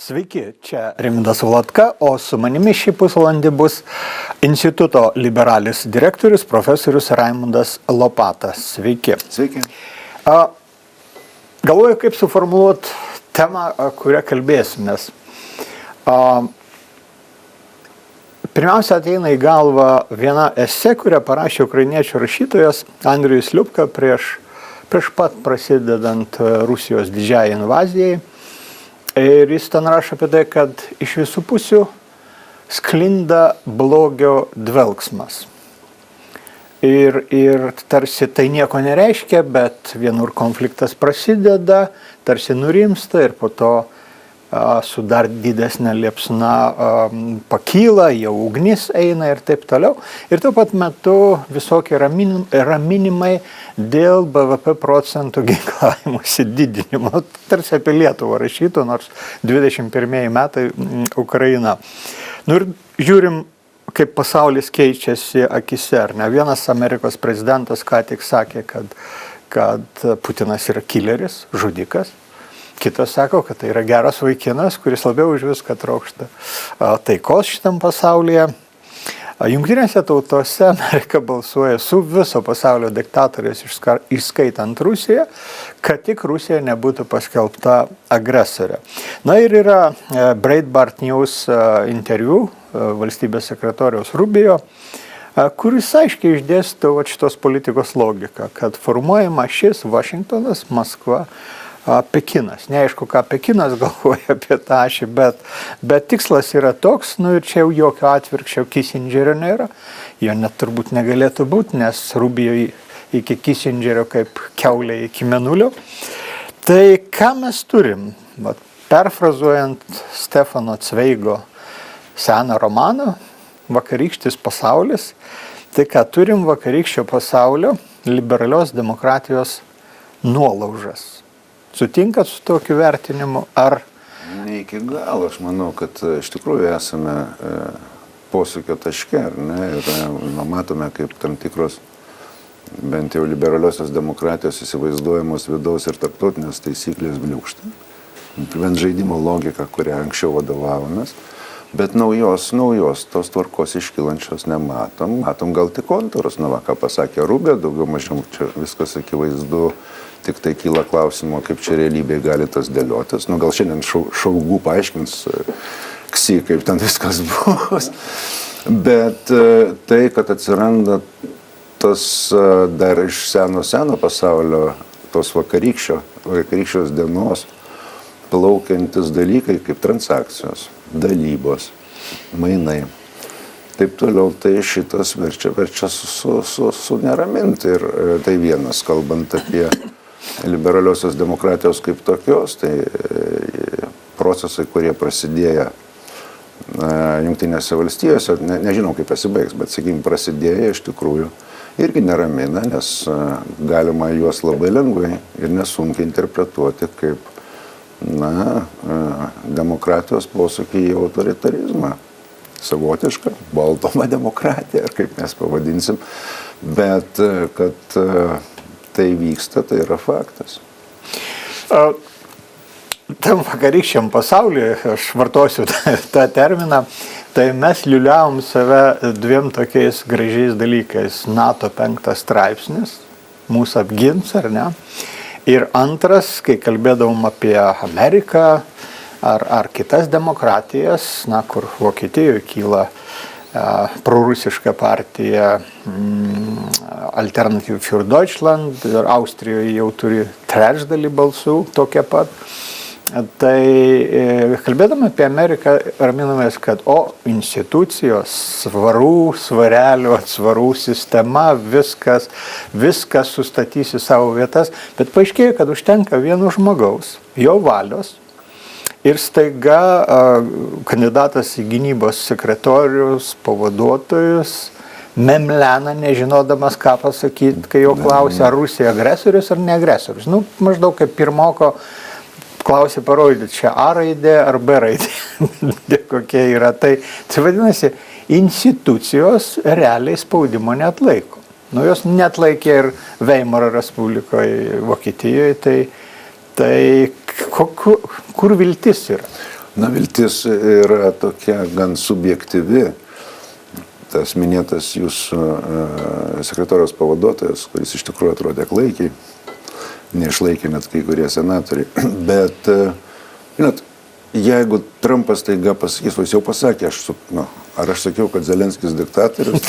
Sveiki, čia Rimvydas Valatka, o su manimi šį pusvalandį bus Instituto Liberalis direktorius profesorius Raimundas Lopatas. Sveiki. Sveiki. Galvoju, kaip suformuluoti temą, kurią kalbėsimės. Pirmiausia, ateina į galvą viena esė, kurią parašė ukrainiečių rašytojas Andrijus Liubka prieš pat prasidedant Rusijos didžiajai invazijai. Ir jis ten rašo apie tai, kad iš visų pusių sklinda blogio dvelksmas. Ir tarsi tai nieko nereiškia, bet vienur konfliktas prasideda, tarsi nurimsta ir po to su dar didesnė liepsna pakyla, jau ugnis eina ir taip toliau. Ir tuo pat metu visokie raminimai dėl BVP procentų ginklavimosi didinimo. Tarsi apie Lietuvą rašytų, nors 21 metai Ukraina. Ir žiūrim, kaip pasaulis keičiasi akise, ar ne? Vienas Amerikos prezidentas ką tik sakė, kad Putinas yra kileris, žudikas. Kitas sako, kad tai yra geras vaikinas, kuris labiau už viską trokšta taikos šitam pasaulyje. Jungtinėse tautose Amerika balsuoja su viso pasaulio diktatoriais, išskaitant Rusiją, kad tik Rusija nebūtų paskelbta agresorė. Na ir yra Breitbart News interviu valstybės sekretoriaus Rubio, kuris aiškiai išdėsto šitos politikos logiką, kad formuojama šis Vašingtonas, Maskva, Pekinas. Neaišku, ką Pekinas galvoja apie tą ašį, bet tikslas yra toks, ir čia jau jokio atvirkščio Kissingerio nėra. Jo net turbūt negalėtų būti, nes Rubio iki Kissingerio kaip kiaulė iki Mėnulio. Tai ką mes turim? Perfrazuojant Stefano Cveigo seną romaną, Vakarykštis pasaulis, tai ką turim vakarykščio pasaulio liberalios demokratijos nuolaužas. Sutinkat su tokiu vertinimu, ar? Ne iki galo, aš manau, kad iš tikrųjų esame posūkio taške, ar ne? Ir matome, kaip tam tikros, bent jau liberaliosios demokratijos įsivaizduojamos vidaus ir tarptautinės taisyklės bliūkšta. Bent žaidimo logika, kurią anksčiau vadovavomės. Bet naujos tos tvarkos iškylančios nematom. Matom gal tik kontūrus, ką pasakė Rubio, daugiau mažiau čia viskas akivaizdu. Tik tai kyla klausimo, kaip čia realybėje gali tas dėliotis. Gal šiandien Šaugų paaiškins Ksi, kaip ten viskas bus. Bet tai, kad atsiranda tas dar iš seno pasaulio, tos vakarykščios dienos plaukiantis dalykai kaip transakcijos, dalybos, mainai. Taip toliau, tai šitas verčia suneraminti. Ir tai vienas, kalbant apie liberaliosios demokratijos kaip tokios, tai procesai, kurie prasidėjo Jungtinėse valstijose, nežinau kaip pasibaigs, bet, sakykime, prasidėjo iš tikrųjų irgi neramina, nes galima juos labai lengvai ir nesunkiai interpretuoti kaip, demokratijos posūkį į autoritarizmą. Savotiška, valdoma demokratija, ar kaip mes pavadinsim, bet kad tai vyksta, tai yra faktas. Tam vakarykščiam pasaulyje, aš vartosiu tą terminą, tai mes liuliavom save dviem tokiais gražiais dalykais. NATO 5 straipsnis, mūsų apgins, ar ne? Ir antras, kai kalbėdavom apie Ameriką ar kitas demokratijas, kur Vokietijoje kyla prorusiška partija Alternative für Deutschland ir Austrijoje jau turi trečdalį balsų tokia pat. Tai kalbėdami apie Ameriką raminamės, kad institucijos, svarelių, atsvarų sistema, viskas sustatys į savo vietas, bet paaiškėjo, kad užtenka vieno žmogaus, jo valios. Ir staiga kandidatas į gynybos sekretorius, pavaduotojus, memlena, nežinodamas ką pasakyti, kai jo klausia, ar Rusija agresorius ar ne agresorius. Maždaug kaip pirmoko klausė parodyti, čia A raidė ar B raidė, kokie yra. Tai vadinasi, institucijos realiai spaudimo neatlaiko. Jos neatlaikė ir Veimaro Respublikoje, Vokietijoje, tai kur viltis yra? Na, viltis yra tokia gan subjektyvi. Tas minėtas jūsų sekretoriaus pavaduotojas, kuris iš tikrųjų atrodė klaikiai, neišlaikė net kai kurie senatoriai. Bet, žinot, jeigu Trumpas taiga pasakys, o jis jau pasakė, ar aš sakiau, kad Zelenskis diktatorius,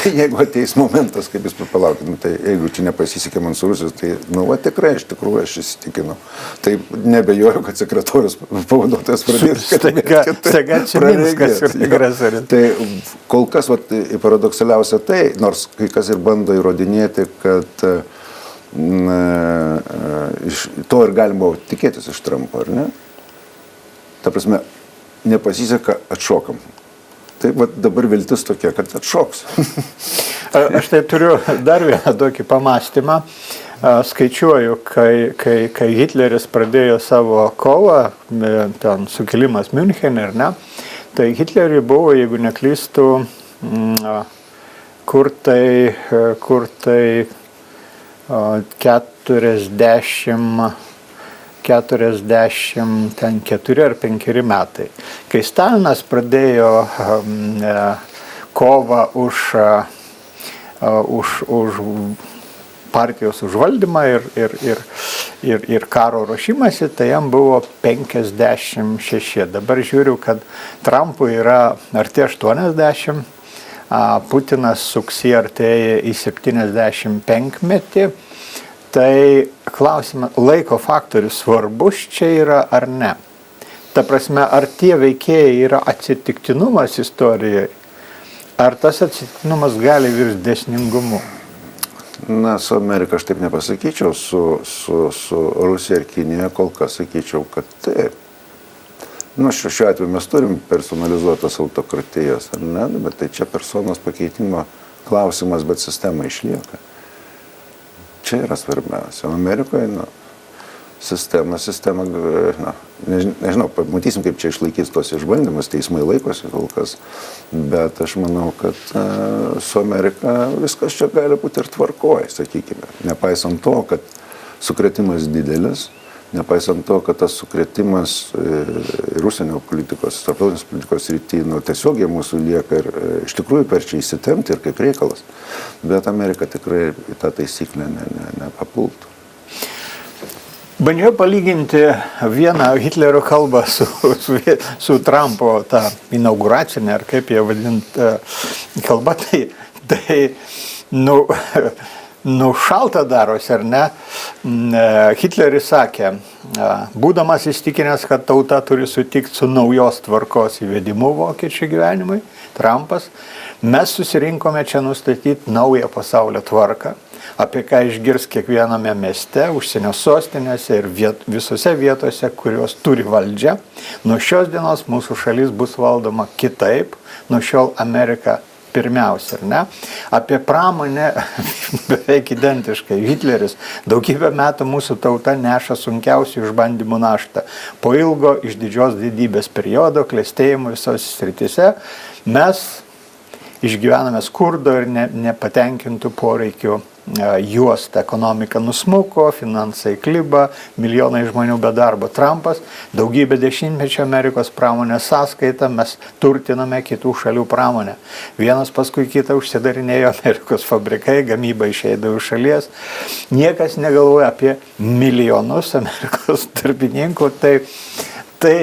tai jeigu ateis momentas, kaip jis palaukit, tai jeigu čia nepasisekė man su Rusijos, tai, tikrai, iš tikrųjų, aš įsitikinu. Tai nebejoju, kad sekretorius pavaduotojas pradės. Staiga Černinskas ir agresorius. Tai kol kas, paradoksaliausia tai, nors kai kas ir bando įrodinėti, kad to ir galima tikėtis iš Trumpo, ar ne? Ta prasme, nepasiseka, atšokam. Taip, dabar viltis tokia, kad atšoks. Aš tai turiu dar vieną tokį pamastymą. Skaičiuoju, kai Hitleris pradėjo savo kovą, ten sukilimas Münchene, ar ne, tai Hitleriui buvo, jeigu neklystu, kur tai 44 ar 5 metai. Kai Stalinas pradėjo kovą už partijos užvaldymą ir karo ruošimąsi, tai jam buvo 56. Dabar žiūriu, kad Trumpui yra arti 80, Putinas suksi artėja į 75 metį. Tai klausimas, laiko faktorius svarbus čia yra ar ne? Ta prasme, ar tie veikėjai yra atsitiktinumas istorijoje, ar tas atsitiktinumas gali virsti dėsningumu? Na, su Amerika aš taip nepasakyčiau, su Rusija ir Kinija kol kas sakyčiau, kad taip. Šiuo atveju mes turim personalizuotas autokratijas, ar ne? Bet tai čia personos pakeitimo klausimas, bet sistema išlieka. Čia yra svarbiausia. Amerikoje, sistema, nežinau, matysim, kaip čia išlaikys tos išbandymus, teismai laikosi kol kas, bet aš manau, kad su Amerika viskas čia gali būti ir tvarkoj, sakykime. Nepaisant to, kad sukretimas didelis, nepaisant to, kad tas sukretimas ir užsienio politikos, tarptautinės politikos srity, tiesiog jie mūsų lieka ir iš tikrųjų perčia įsitempti ir kaip reikalas. Bet Amerika tikrai į tą taisyklę nepapultų. Bandžiau palyginti vieną Hitlerio kalbą su Trumpo tą inauguracinę, ar kaip jie vadint kalbą, tai šalta darosi, ar ne? Hitleris sakė, būdamas įstikinęs, kad tauta turi sutikti su naujos tvarkos įvedimu vokiečių gyvenimui, Trumpas, mes susirinkome čia nustatyti naują pasaulio tvarką, apie ką išgirs kiekviename mieste, užsienio sostinėse ir visose vietose, kurios turi valdžią. Nuo šios dienos mūsų šalis bus valdoma kitaip, nuo šiol Amerika pirmiausia, ar ne? Apie pramonę beveik identiškai. Hitleris daugybę metų mūsų tauta neša sunkiausių išbandymų naštą. Po ilgo išdidžios didybės periodo, klestėjimo visose srityse, mes išgyvename skurdo ir nepatenkintų poreikių juostą. Ekonomika nusmuko, finansai kliba, milijonai žmonių be darbo. Trumpas daugybę dešimtmečių Amerikos pramonės sąskaitą mes turtiname kitų šalių pramonę. Vienas paskui kitą užsidarinėjo Amerikos fabrikai, gamyba išeidavo iš šalies. Niekas negalvoja apie milijonus Amerikos darbininkų. Tai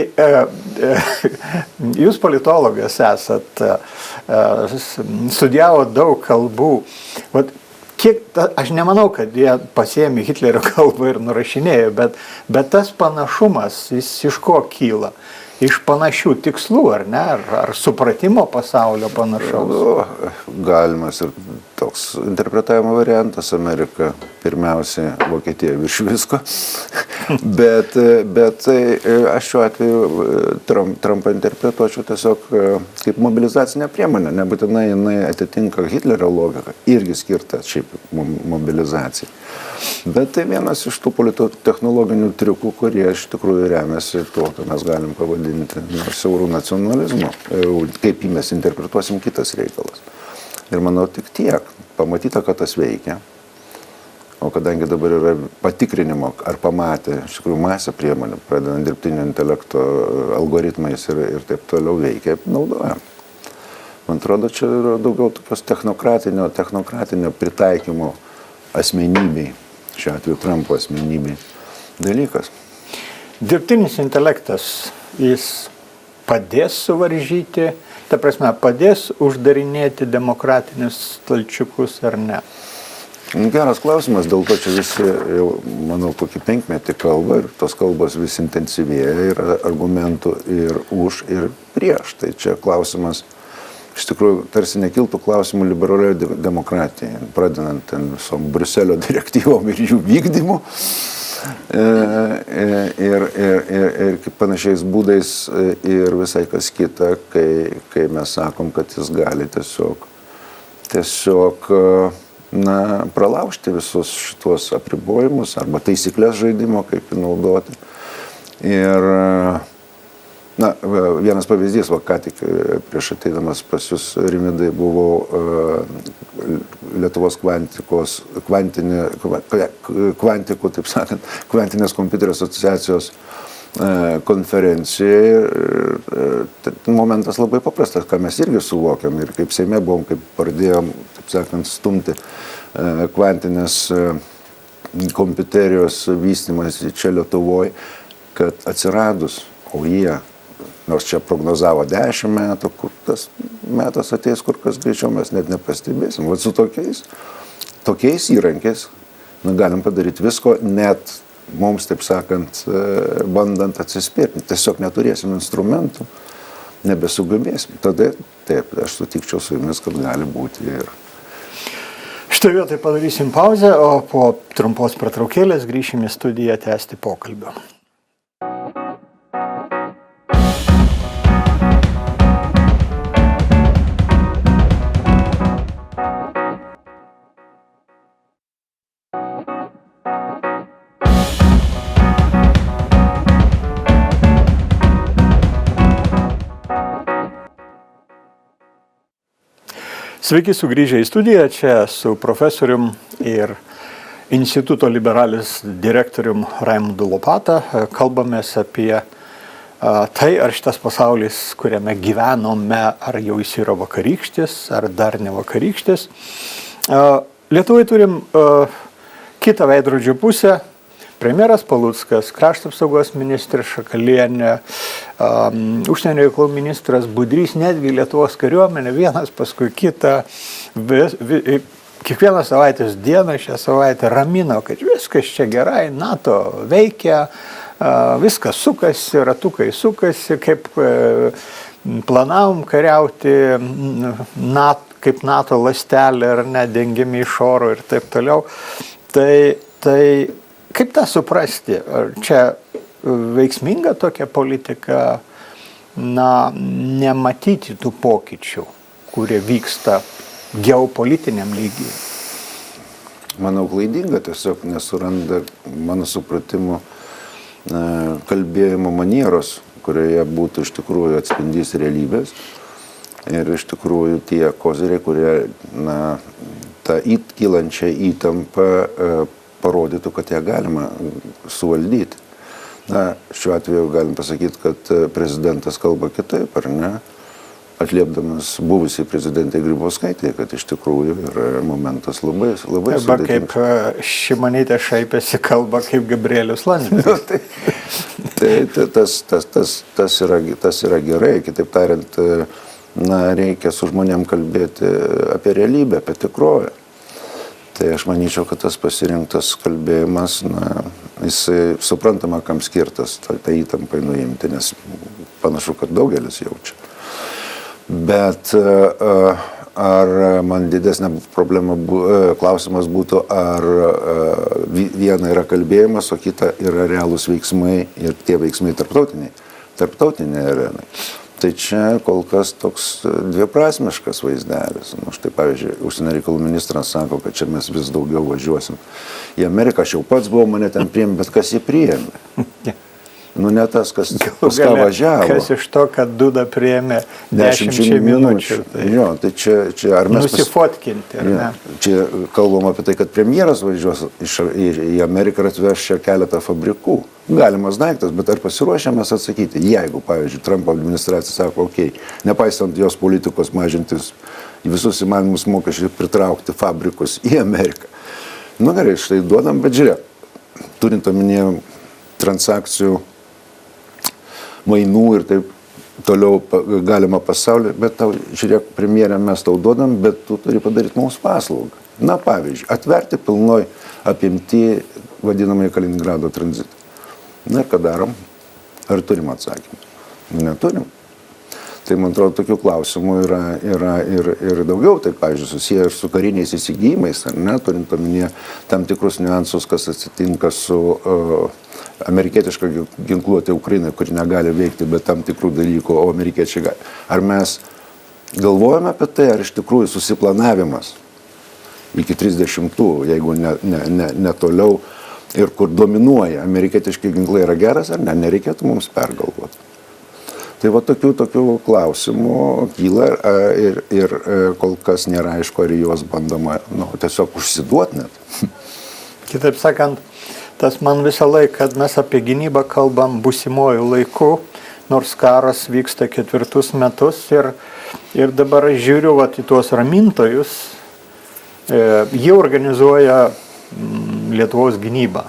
jūs politologas esat, studijavo daug kalbų. Aš nemanau, kad jie pasiėmė Hitlerio kalbą ir nurašinėjo, bet tas panašumas, jis iš ko kyla? Iš panašių tikslų, ar ne? Ar supratimo pasaulio panašaus? Galimas ir toks interpretavimo variantas. Amerika pirmiausia, Vokietija virš visko. Bet aš šiuo atveju Trumpą interpretuočiau tiesiog kaip mobilizacinę priemonę. Nebūtinai jinai atitinka Hitlerio logiką, irgi skirta šiaip mobilizacijai. Bet tai vienas iš tų politotechnologinių triukų, kurie iš tikrųjų remiasi tuo, ką mes galim pavadinti siaurų nacionalizmu. Kaip jį mes interpretuosim, kitas reikalas. Ir manau tik tiek. Pamatyta, kad tas veikia. O kadangi dabar yra patikrinimo, ar pamatė iš tikrųjų masę priemonių, pradedant dirbtinio intelekto algoritmais ir taip toliau veikia, naudojam. Man atrodo, čia yra daugiau tokios technokratinio pritaikymo asmenybei, šiuo atveju Trumpo asmenybei dalykas. Dirbtinis intelektas, jis padės suvaržyti, ta prasme, padės uždarinėti demokratinius stalčiukus ar ne? Geras klausimas, dėl to čia visi, jau, manau, kokį 5 metį kalba ir tos kalbos vis intensyvėja, yra argumentų ir už, ir prieš. Tai čia klausimas, iš tikrųjų, tarsi nekiltų klausimų liberalioje demokratijai, pradedant ten visom Briuselio direktyvom ir jų vykdymu ir panašiais būdais ir visai kas kita, kai mes sakom, kad jis gali tiesiog pralaužti visus šituos apribojimus arba taisyklės žaidimo, kaip jį naudoti. Ir vienas pavyzdys, ką tik prieš ateidamas pas jūs, Rimvydai, buvau Lietuvos kvantikų, taip sakant, kvantinės kompiuterio asociacijos konferencijoje. Momentas labai paprastas, ką mes irgi suvokiam ir kaip Seime buvom, kaip pradėjom, taip sakant, stumti kvantinės kompiuterijos vystymas čia Lietuvoje, kad atsiradus, o jie, nors čia prognozavo 10 metų, kur tas metas ateis kur kas greičiau, mes net nepastebėsim. Vat su tokiais įrankiais galim padaryti visko, net mums, taip sakant, bandant atsispirti. Tiesiog neturėsim instrumentų, nebesugebėsim. Tada, taip, aš sutikčiau su jumis, kad gali būti ir. Štai vietoj padarysim pauzę, o po trumpos pertraukėlės grįšim į studiją tęsti pokalbio. Sveiki sugrįžę į studiją, čia su profesorium ir Instituto Liberalis direktorium Raimundu Lopata. Kalbamės apie tai, ar šitas pasaulis, kuriame gyvenome, ar jau jis yra vakarykštis, ar dar ne vakarykštis. Lietuvai turim kitą veidrodžio pusę. Premjeras Paluckas, krašto apsaugos ministrė Šakalienė, užsienio reikalų ministras Budrys, netgi Lietuvos kariuomenė, vienas paskui kitą, kiekvieną savaitės dieną šią savaitę ramino, kad viskas čia gerai, NATO veikia, viskas sukasi, ratukai sukasi, kaip planavom kariauti, kaip NATO ląstelė ar ne, dengiami iš oro ir taip toliau. Tai kaip tą suprasti? Ar čia veiksminga tokia politika, nematyti tų pokyčių, kurie vyksta geopolitiniam lygyje? Manau, klaidinga, tiesiog nesuranda, mano supratimu, kalbėjimo manieros, kurioje būtų iš tikrųjų atspindys realybės. Ir iš tikrųjų tie koziriai, kurie tą kylančią įtampą parodytų, kad ją galima suvaldyti. Šiuo atveju galim pasakyti, kad prezidentas kalba kitaip, ar ne? Atliepdamas buvusiai prezidentai Grybauskaitė, kad iš tikrųjų yra momentas labai sudėtingas. Arba kaip Šimonytė šaipėsi, kalba kaip Gabrielius Landsbergis. Tas yra gerai, kitaip tariant, reikia su žmonėm kalbėti apie realybę, apie tikrovę. Tai aš manyčiau, kad tas pasirinktas kalbėjimas, jisai suprantama, kam skirtas tą įtampai nuimti, nes panašu, kad daugelis jaučia. Bet ar man didesnė problema, klausimas būtų, ar viena yra kalbėjimas, o kita yra realūs veiksmai ir tie veiksmai tarptautinėje arenai. Tai čia kol kas toks dviprasmiškas vaizdelis. Štai, pavyzdžiui, užsienio reikalų ministras sako, kad čia mes vis daugiau važiuosim į Ameriką. Aš jau pats buvau, mane ten priėmė, bet kas jį priėmė? Nu, ne tas, kas pas ką važiavo. Kas iš to, kad Duda priėmė 10 minučių. Tai jo, tai čia ar mes... Nusifotkinti, ar ne? Čia kalbam apie tai, kad premjeras važiuos į Ameriką ir atveš čia keletą fabrikų. Galimas daiktas, bet ar pasiruošiamas atsakyti, jeigu, pavyzdžiui, Trumpo administracija sako, nepaisant jos politikos mažintis visus įmanomus mokesčius ir pritraukti fabrikus į Ameriką. Nu gerai, štai duodam, bet žiūrėk, turint omenyje transakcijų, mainų ir taip toliau galima pasaulį, bet tau, žiūrėk, premjerė, mes tau duodam, bet tu turi padaryti mums paslaugą. Na, pavyzdžiui, atverti pilnoj apimti vadinamąjį Kaliningrado tranzitą. Na ir ką darom? Ar turim atsakymą? Neturim. Tai, man atrodo, tokių klausimų yra ir daugiau, tai, pavyzdžiui, susiję ir su kariniais įsigijimais, ar ne, turint omenyje tam tikrus niuansus, kas atsitinka su amerikietiška ginkluotė Ukrainai, kuri negali veikti be tam tikrų dalykų, o amerikiečiai gali. Ar mes galvojame apie tai, ar iš tikrųjų susiplanavimas iki 30-ų, jeigu ne toliau, ir kur dominuoja amerikietiški ginklai yra geras, ar ne, nereikėtų mums pergalvoti. Tai va tokių klausimų kyla ir kol kas nėra aišku, ar juos bandoma tiesiog užsiduoti net. Kitaip sakant, tas man visą laiką, kad mes apie gynybą kalbam būsimojų laikų, nors karas vyksta 4 metus ir dabar aš žiūriu į tuos ramintojus, jie organizuoja Lietuvos gynybą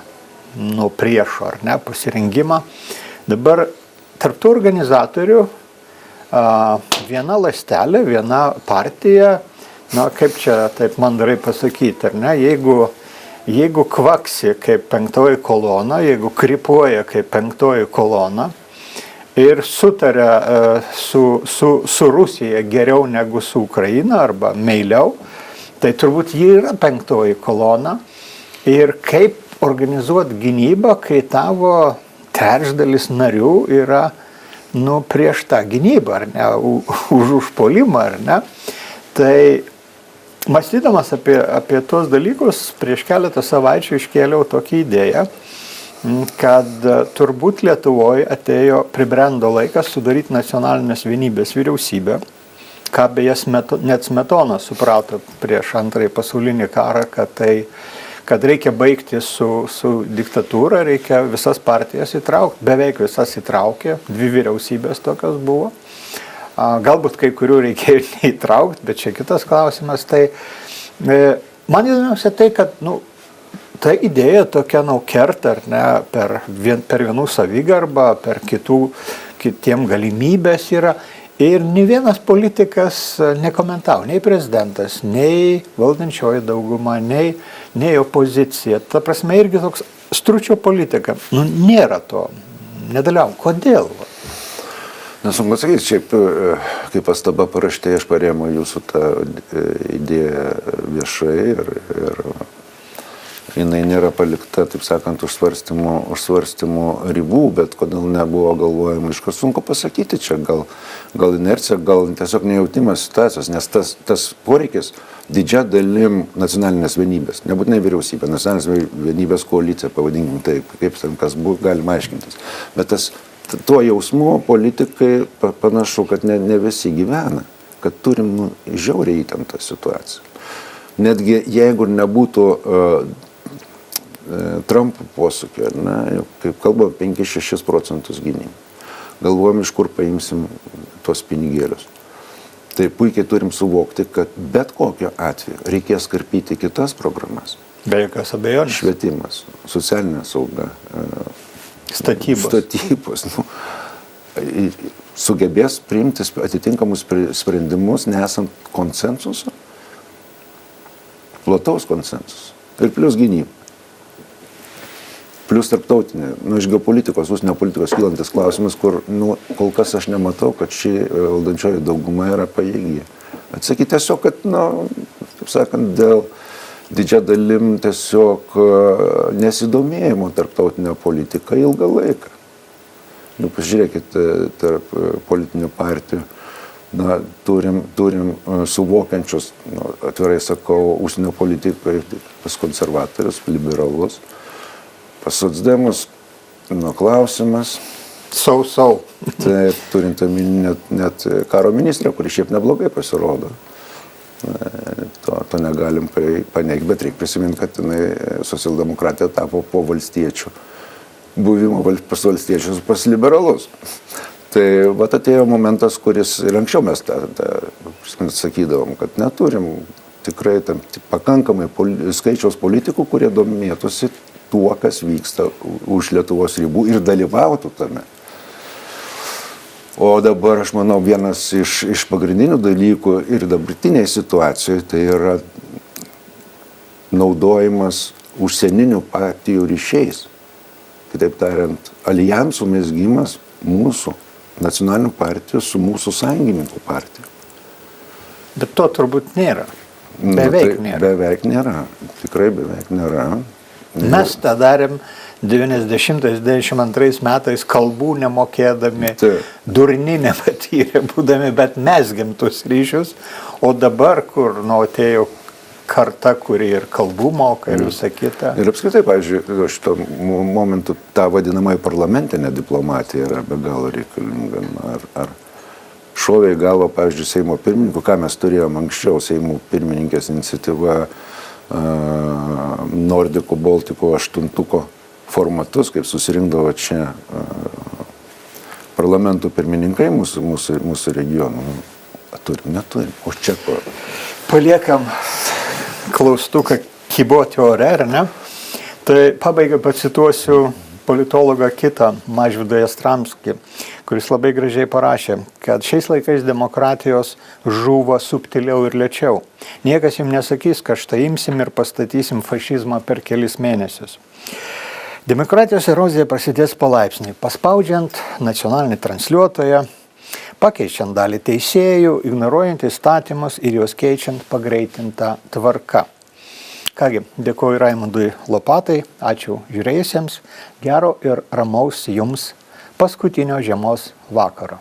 nuo priešo, ar ne, pasirengimą. Dabar tarp tų organizatorių viena ląstelė, viena partija, kaip čia taip mandrai pasakyti, ar ne, jeigu kvaksi kaip 5 kolona, jeigu krypuoja kaip 5 kolona ir sutaria su Rusija geriau negu su Ukraina arba meiliau, tai turbūt ji yra 5 kolona. Ir kaip organizuoti gynybą, kai tavo trečdalis narių yra prieš tą gynybą, ar ne, už užpuolimą, ar ne. Tai mąstydamas apie tos dalykus, prieš keletą savaičių iškėliau tokią idėją, kad turbūt Lietuvoje pribrendo laikas sudaryti nacionalinės vienybės vyriausybę, ką beje net Smetona suprato prieš Antrąjį pasaulinį karą, kad reikia baigti su diktatūra, reikia visas partijas įtraukti, beveik visas įtraukė, 2 vyriausybės tokios buvo. Galbūt kai kurių reikėjo neįtraukti, bet čia kitas klausimas. Tai man įdomiausia tai, kad ta idėja tokia kerta, ar ne, per vienų savigarbą, per kitiem galimybės yra. Ir ne vienas politikas nekomentavo, nei prezidentas, nei valdančioji dauguma, nei opozicija. Ta prasme, irgi toks stručio politika. Nėra to. Nedalyvavom. Kodėl? Nesunku atsakyti, šiaip, kaip pastaba paraštė, aš parėmu jūsų tą idėją viešai ir jinai nėra palikta, taip sakant, už svarstymų ribų, bet kodėl nebuvo galvojama, iš ko sunku pasakyti čia, gal inercija, gal tiesiog nejautimas situacijos, nes tas poreikis didžia dalim nacionalinės vienybės, nebūtinai vyriausybė, nacionalinės vienybės koalicija, pavadinkim taip, kaip ten kas buvo, galima aiškintis, bet tuo jausmu politikai panašu, kad ne visi gyvena, kad turim žiauriai įtemptą situaciją. Netgi jeigu nebūtų Trumpo posūkio, kaip kalbam, 5-6% gynybai. Galvojam, iš kur paimsim tuos pinigėlius. Tai puikiai turim suvokti, kad bet kokio atveju reikės karpyti kitas programas. Be jokios abejonės. Švietimas, socialinė sauga, statybos. Sugebės priimti atitinkamus sprendimus, nesant konsensuso, plataus konsensuso. Ir plius gynyba. Plius tarptautinė, iš geopolitikos, užsienio politikos kylantis klausimas, kur kol kas aš nematau, kad ši valdančioji dauguma yra pajėgi. Atsakyti tiesiog, kad, taip sakant, dėl didžia dalim tiesiog nesidomėjimo tarptautinio politiką ilgą laiką. Pažiūrėkit, tarp politinių partijų, turim suvokiančius, atvirai sakau, užsienio politikai, pas konservatorius, liberalus. Pas socdemus Nu, klausimas. Sau. Tai turint omeny net karo ministrė, kuri šiaip neblogai pasirodo. To negalim paneigti, bet reikia prisiminti, kad jinai socialdemokratija tapo po valstiečių buvimo pas valstiečius, pas liberalus. Tai vat atėjo momentas, kuris ir anksčiau mes sakydavom, kad neturim tikrai pakankamai skaičiaus politikų, kurie domėtųsi tuo, kas vyksta už Lietuvos ribų ir dalyvautų tame. O dabar, aš manau, vienas iš pagrindinių dalykų ir dabartiniai situacijoje tai yra naudojimas užsieninių partijų ryšiais. Kitaip tariant, alijansų mezgimas mūsų nacionalinių partijų su mūsų sąjungininkų partijų. Bet to turbūt nėra. Beveik nėra. Beveik nėra. Tikrai beveik nėra. Mes tą darėm 90-92 metais kalbų nemokėdami, durni nepatyrė būdami, bet mes gimtus ryšius, o dabar, kur atėjo karta, kuri ir kalbų moka ir visą kitą. Ir apskritai, pavyzdžiui, šito momentu ta vadinamai parlamentinė diplomatija yra be galo reikalinga. Ar šovė į galvą, pavyzdžiui, Seimo pirmininkų, ką mes turėjom anksčiau, Seimo pirmininkės iniciatyva Nordiko Baltiko 8 formatus, kaip susirinkdavo čia parlamentų pirmininkai mūsų regionų. Turim, neturim. O čia ko? Paliekam klaustuką kyboti ore, ar ne? Tai pabaigai pacituosiu politologą kitą, Mažvydą Jastramskį, kuris labai gražiai parašė, kad šiais laikais demokratijos žūva subtiliau ir lėčiau. Niekas jums nesakys, kad štai imsim ir pastatysim fašizmą per kelis mėnesius. Demokratijos erozija prasidės palaipsniui, paspaudžiant nacionalinį transliuotoją, pakeičiant dalį teisėjų, ignoruojant įstatymus ir juos keičiant pagreitintą tvarką. Kągi, dėkoju Raimundui Lopatai, ačiū žiūrėjusiems, gero ir ramaus jums paskutinio žiemos vakaro.